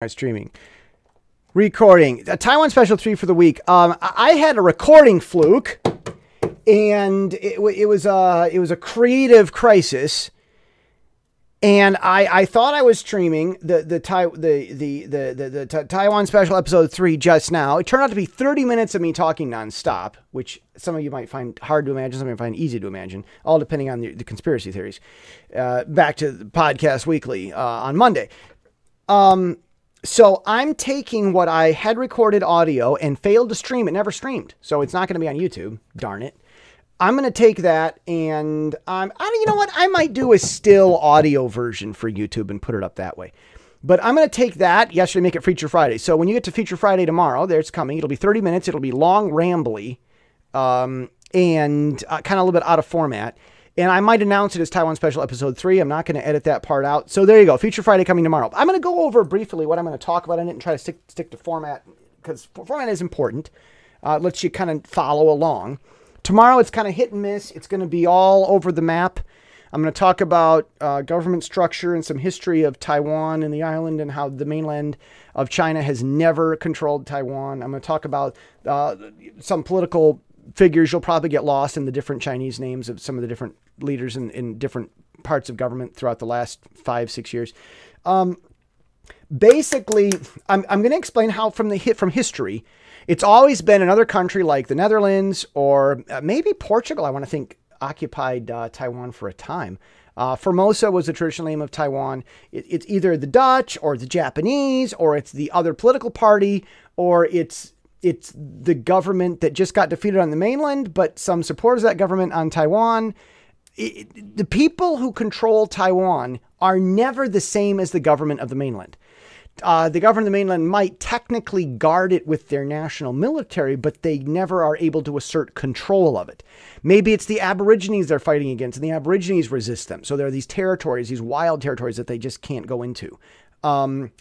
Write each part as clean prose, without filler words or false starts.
Streaming. Recording. A Taiwan Special 3 for the week. I had a recording fluke, and it was a creative crisis. And I thought I was streaming the Taiwan Special episode 3 just now. It turned out to be 30 minutes of me talking nonstop, which some of you might find hard to imagine, some of you might find easy to imagine, all depending on the conspiracy theories. Back to the Podcast Weekly on Monday. So I'm taking what I had recorded audio and failed to stream. It never streamed. So it's not going to be on YouTube. Darn it. I'm going to take that and you know what? I might do a still audio version for YouTube and put it up that way. But I'm going to take that yesterday, make it Feature Friday. So when you get to Feature Friday tomorrow, there it's coming. It'll be 30 minutes. It'll be long, rambly, and kind of a little bit out of format. And I might announce it as Taiwan Special Episode 3. I'm not going to edit that part out. So there you go. Feature Friday coming tomorrow. I'm going to go over briefly what I'm going to talk about in it and try to stick to format, because format is important. It lets you kind of follow along. Tomorrow it's kind of hit and miss. It's going to be all over the map. I'm going to talk about government structure and some history of Taiwan and the island and how the mainland of China has never controlled Taiwan. I'm going to talk about some political figures. You'll probably get lost in the different Chinese names of some of the different leaders in different parts of government throughout the last 5-6 years. Basically, I'm going to explain how from history, it's always been another country like the Netherlands or maybe Portugal. I want to think occupied Taiwan for a time. Formosa was the traditional name of Taiwan. It's either the Dutch or the Japanese, or it's the other political party, or it's the government that just got defeated on the mainland, but some supporters of that government on Taiwan. The people who control Taiwan are never the same as the government of the mainland. The government of the mainland might technically guard it with their national military, but they never are able to assert control of it. Maybe it's the Aborigines they're fighting against, and the Aborigines resist them. So there are these territories, these wild territories that they just can't go into.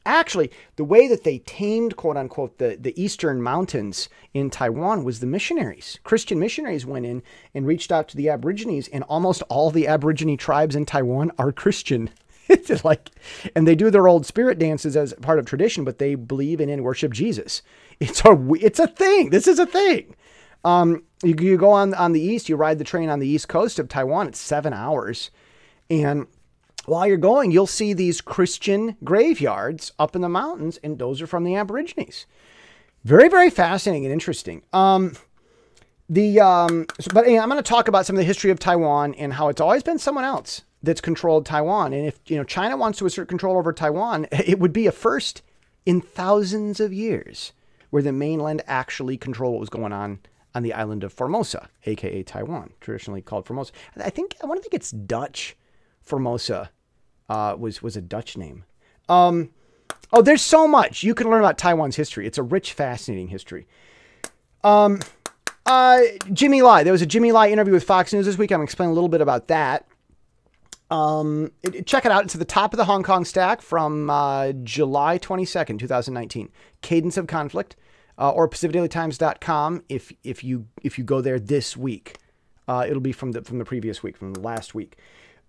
Actually, the way that they tamed, quote unquote, the eastern mountains in Taiwan was the missionaries. Christian missionaries went in and reached out to the Aborigines, and almost all the Aborigine tribes in Taiwan are Christian. It's like, and they do their old spirit dances as part of tradition, but they believe in and worship Jesus. It's a thing. This is a thing. You go on the east, you ride the train on the east coast of Taiwan. It's 7 hours. And while you're going, you'll see these Christian graveyards up in the mountains, and those are from the Aborigines. Very, very fascinating and interesting. But anyway, I'm going to talk about some of the history of Taiwan and how it's always been someone else that's controlled Taiwan. And if China wants to assert control over Taiwan, it would be a first in thousands of years where the mainland actually controlled what was going on the island of Formosa, aka Taiwan, traditionally called Formosa. I want to think it's Dutch. Formosa was a Dutch name. There's so much you can learn about Taiwan's history. It's a rich, fascinating history. Jimmy Lai. There was a Jimmy Lai interview with Fox News this week. I'm going to explain a little bit about that. Check it out. It's at the top of the Hong Kong stack from July 22nd, 2019. Cadence of Conflict, or PacificDailyTimes.com if you go there this week. It'll be from the previous week, from the last week.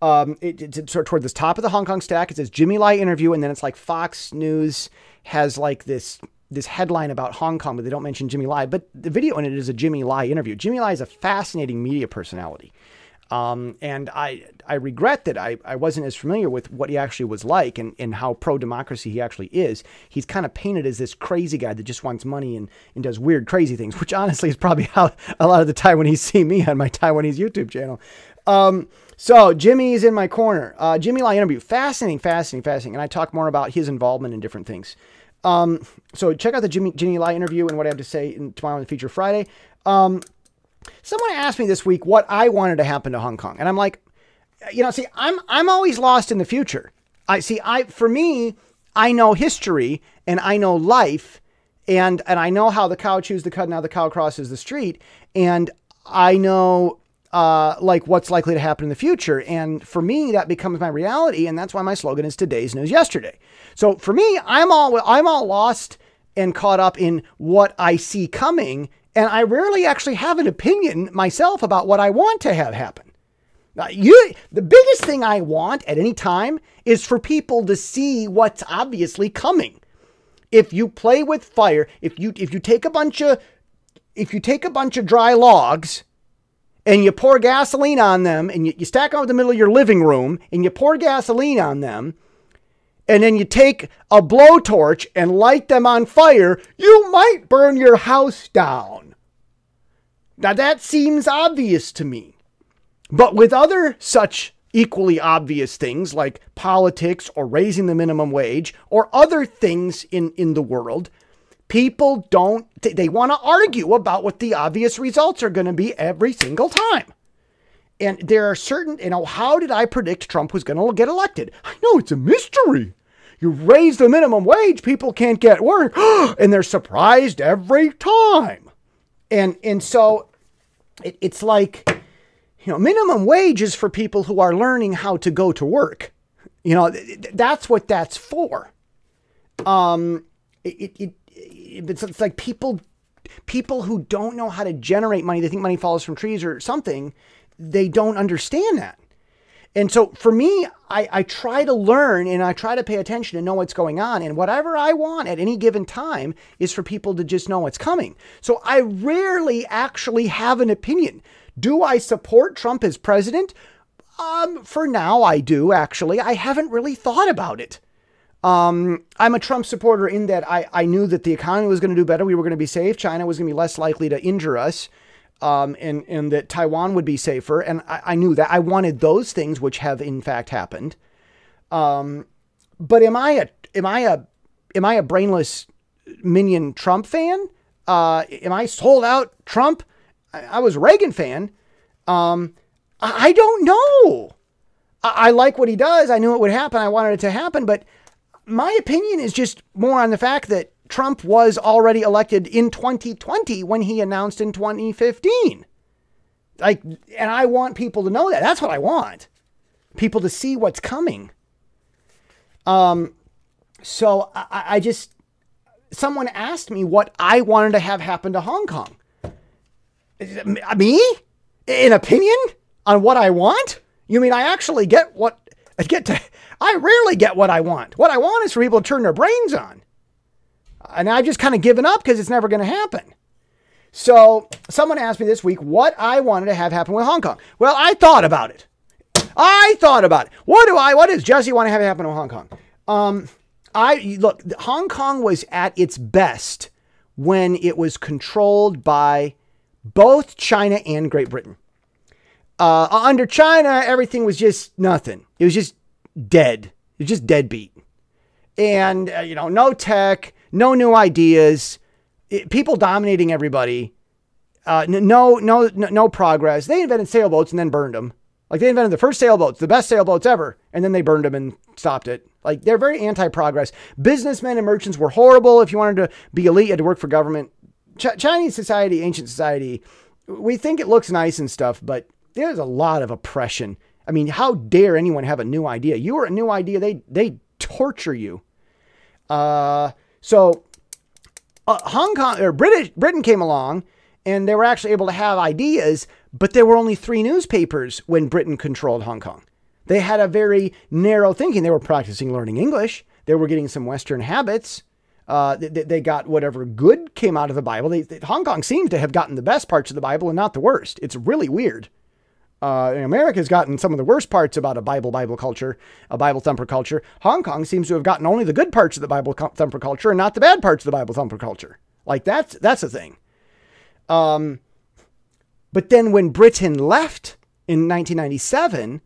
It's sort of toward the top of the Hong Kong stack. It says Jimmy Lai interview, and then it's like Fox News has like this headline about Hong Kong, but they don't mention Jimmy Lai. But the video in it is a Jimmy Lai interview. Jimmy Lai is a fascinating media personality. And I regret that I wasn't as familiar with what he actually was like and how pro-democracy he actually is. He's kind of painted as this crazy guy that just wants money and does weird, crazy things, which honestly is probably how a lot of the Taiwanese see me on my Taiwanese YouTube channel. So Jimmy is in my corner. Jimmy Lai interview. Fascinating. And I talk more about his involvement in different things. So check out the Jimmy Lai interview and what I have to say tomorrow on the Feature Friday. Someone asked me this week what I wanted to happen to Hong Kong. And I'm like, I'm always lost in the future. For me, I know history and I know life and I know how the cow chews the cud and how the cow crosses the street. And I know, what's likely to happen in the future. And for me, that becomes my reality. And that's why my slogan is today's news yesterday. So for me, I'm all lost and caught up in what I see coming. And I rarely actually have an opinion myself about what I want to have happen. The biggest thing I want at any time is for people to see what's obviously coming. if you play with fire, if you take a bunch of dry logs and you pour gasoline on them and you stack them in the middle of your living room and you pour gasoline on them, and then you take a blowtorch and light them on fire, you might burn your house down. Now that seems obvious to me. But with other such equally obvious things like politics or raising the minimum wage or other things in the world, people they want to argue about what the obvious results are going to be every single time. And there are certain, how did I predict Trump was going to get elected? I know, it's a mystery. You raise the minimum wage, people can't get work, and they're surprised every time. And so it's like, minimum wage is for people who are learning how to go to work. That's what that's for. It's like people who don't know how to generate money, they think money falls from trees or something. They don't understand that. And so for me, I try to learn and I try to pay attention and know what's going on. And whatever I want at any given time is for people to just know what's coming. So I rarely actually have an opinion. Do I support Trump as president? For now, I do, actually. I haven't really thought about it. I'm a Trump supporter in that I knew that the economy was going to do better. We were going to be safe. China was going to be less likely to injure us. And that Taiwan would be safer. And I knew that. I wanted those things, which have in fact happened. But am I a brainless minion Trump fan? Am I sold out Trump? I was a Reagan fan. I don't know. I like what he does. I knew it would happen. I wanted it to happen. But my opinion is just more on the fact that Trump was already elected in 2020 when he announced in 2015. And I want people to know that. That's what I want. People to see what's coming. So I just, someone asked me what I wanted to have happen to Hong Kong. Me? An opinion on what I want? You mean I actually I rarely get what I want. What I want is for people to turn their brains on. And I've just kind of given up because it's never going to happen. So someone asked me this week what I wanted to have happen with Hong Kong. Well, I thought about it. What does Jesse want to have happen with Hong Kong? Look, Hong Kong was at its best when it was controlled by both China and Great Britain. Under China, everything was just nothing. It was just dead. It was just deadbeat. And, no tech, no new ideas, people dominating everybody, no progress. They invented sailboats and then burned them. Like they invented the first sailboats, the best sailboats ever, and then they burned them and stopped it. Like they're very anti-progress. Businessmen and merchants were horrible. If you wanted to be elite, you had to work for government. Chinese society, ancient society, we think it looks nice and stuff, but there's a lot of oppression. I mean, how dare anyone have a new idea? You were a new idea, they torture you. So Hong Kong or Britain came along and they were actually able to have ideas, but there were only 3 newspapers when Britain controlled Hong Kong. They had a very narrow thinking. They were practicing learning English. They were getting some Western habits. They got whatever good came out of the Bible. Hong Kong seems to have gotten the best parts of the Bible and not the worst. It's really weird. America's gotten some of the worst parts about a Bible culture, a Bible thumper culture. Hong Kong seems to have gotten only the good parts of the Bible thumper culture and not the bad parts of the Bible thumper culture. Like that's a thing. But then when Britain left in 1997,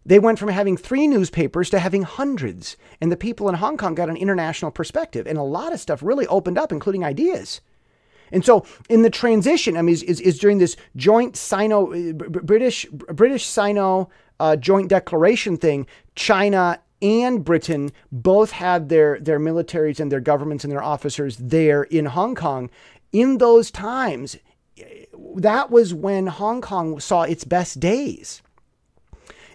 they went from having 3 newspapers to having hundreds. And the people in Hong Kong got an international perspective. And a lot of stuff really opened up, including ideas. And so in the transition, I mean, is during this joint British-Sino joint declaration thing, China and Britain both had their militaries and their governments and their officers there in Hong Kong. In those times, that was when Hong Kong saw its best days.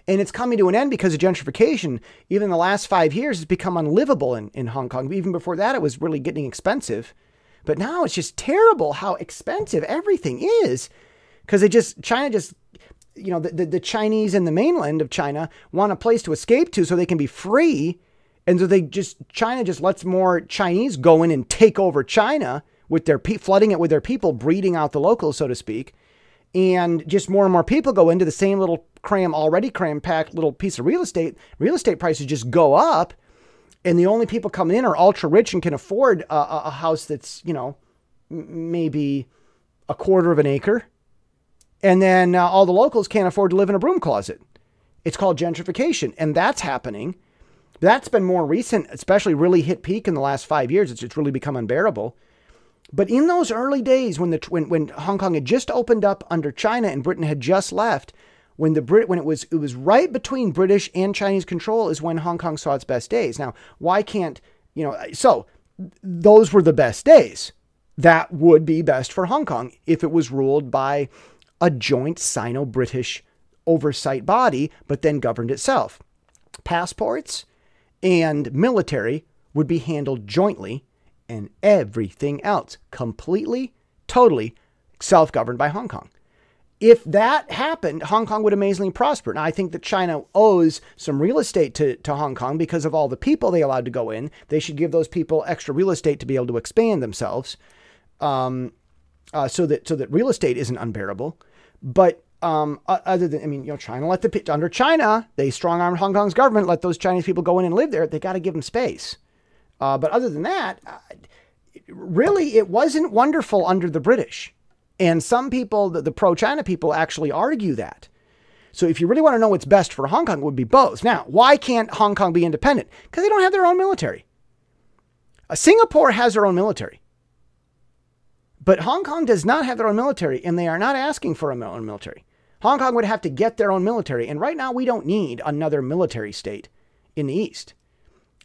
And it's coming to an end because of gentrification. Even in the last 5 years, it's become unlivable in Hong Kong. Even before that, it was really getting expensive. But now it's just terrible how expensive everything is. Because China just, the Chinese in the mainland of China want a place to escape to so they can be free. And so China just lets more Chinese go in and take over China with their flooding it with their people, breeding out the locals, so to speak. And just more and more people go into the same little already cram-packed little piece of real estate. Real estate prices just go up. And the only people coming in are ultra rich and can afford a house that's, maybe a quarter of an acre. And then all the locals can't afford to live in a broom closet. It's called gentrification. And that's happening. That's been more recent, especially really hit peak in the last 5 years. It's really become unbearable. But in those early days when Hong Kong had just opened up under China and Britain had just left, when it was right between British and Chinese control is when Hong Kong saw its best days. Now, why can't, so those were the best days. That would be best for Hong Kong if it was ruled by a joint Sino-British oversight body, but then governed itself. Passports and military would be handled jointly, and everything else completely, totally self-governed by Hong Kong. If that happened, Hong Kong would amazingly prosper. Now, I think that China owes some real estate to Hong Kong because of all the people they allowed to go in. They should give those people extra real estate to be able to expand themselves, so that real estate isn't unbearable. But other than, China under China, they strong-armed Hong Kong's government, let those Chinese people go in and live there. They got to give them space. But other than that, really, it wasn't wonderful under the British. And some people, the pro-China people, actually argue that. So if you really want to know what's best for Hong Kong, it would be both. Now, why can't Hong Kong be independent? Because they don't have their own military. Singapore has their own military. But Hong Kong does not have their own military, and they are not asking for a own military. Hong Kong would have to get their own military. And right now, we don't need another military state in the East.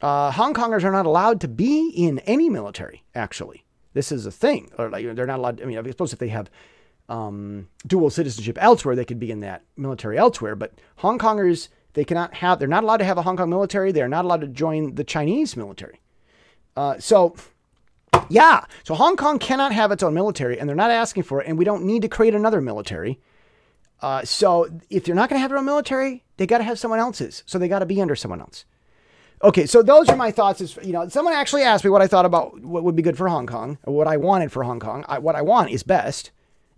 Hong Kongers are not allowed to be in any military, actually. This is a thing. Or they're not allowed. I suppose if they have dual citizenship elsewhere, they could be in that military elsewhere. But Hong Kongers, they're not allowed to have a Hong Kong military. They're not allowed to join the Chinese military. So Hong Kong cannot have its own military, and they're not asking for it, and we don't need to create another military. So if they're not going to have their own military, they got to have someone else's. So they got to be under someone else. Okay, so those are my thoughts. Someone actually asked me what I thought about what would be good for Hong Kong, or what I wanted for Hong Kong. What I want is best,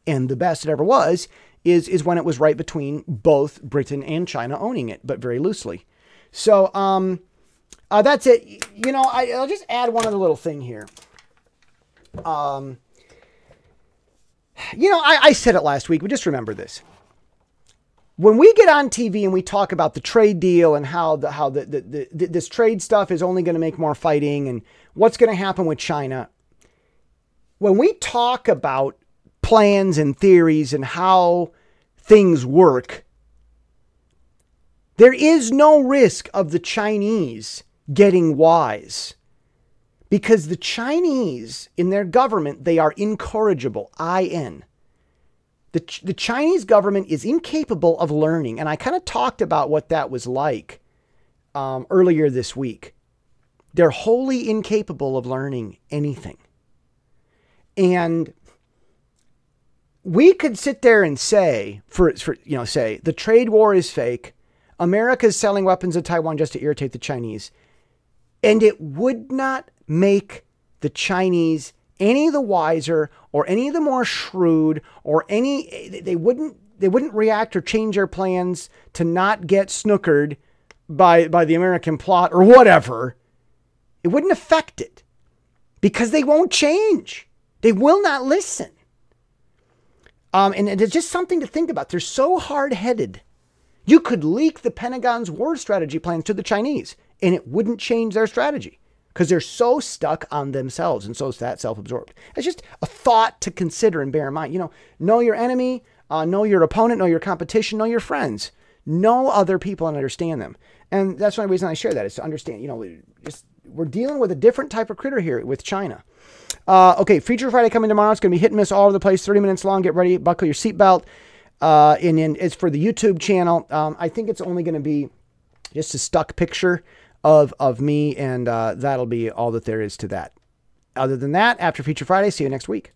and the best it ever was is when it was right between both Britain and China owning it, but very loosely. So that's it. I'll just add one other little thing here. I said it last week, but just remember this. When we get on TV and we talk about the trade deal and how this trade stuff is only going to make more fighting and what's going to happen with China, when we talk about plans and theories and how things work, there is no risk of the Chinese getting wise, because the Chinese in their government, they are incorrigible, I-N. The Chinese government is incapable of learning. And I kind of talked about what that was like earlier this week. They're wholly incapable of learning anything. And we could sit there and say, say the trade war is fake. America's selling weapons to Taiwan just to irritate the Chinese. And it would not make the Chinese any the wiser or any the more shrewd, or they wouldn't react or change their plans to not get snookered by the American plot or whatever. It wouldn't affect it because they won't change. They will not listen. And it's just something to think about. They're so hard-headed. You could leak the Pentagon's war strategy plans to the Chinese and it wouldn't change their strategy, because they're so stuck on themselves and so that self-absorbed. It's just a thought to consider and bear in mind. Know your enemy, know your opponent, know your competition, know your friends, know other people and understand them. And that's one reason I share that, is to understand, we're dealing with a different type of critter here with China. Okay, Feature Friday coming tomorrow. It's going to be hit and miss all over the place, 30 minutes long. Get ready, buckle your seatbelt. And it's for the YouTube channel. I think it's only going to be just a stuck picture of me, and that'll be all that there is to that. Other than that, after Feature Friday, see you next week.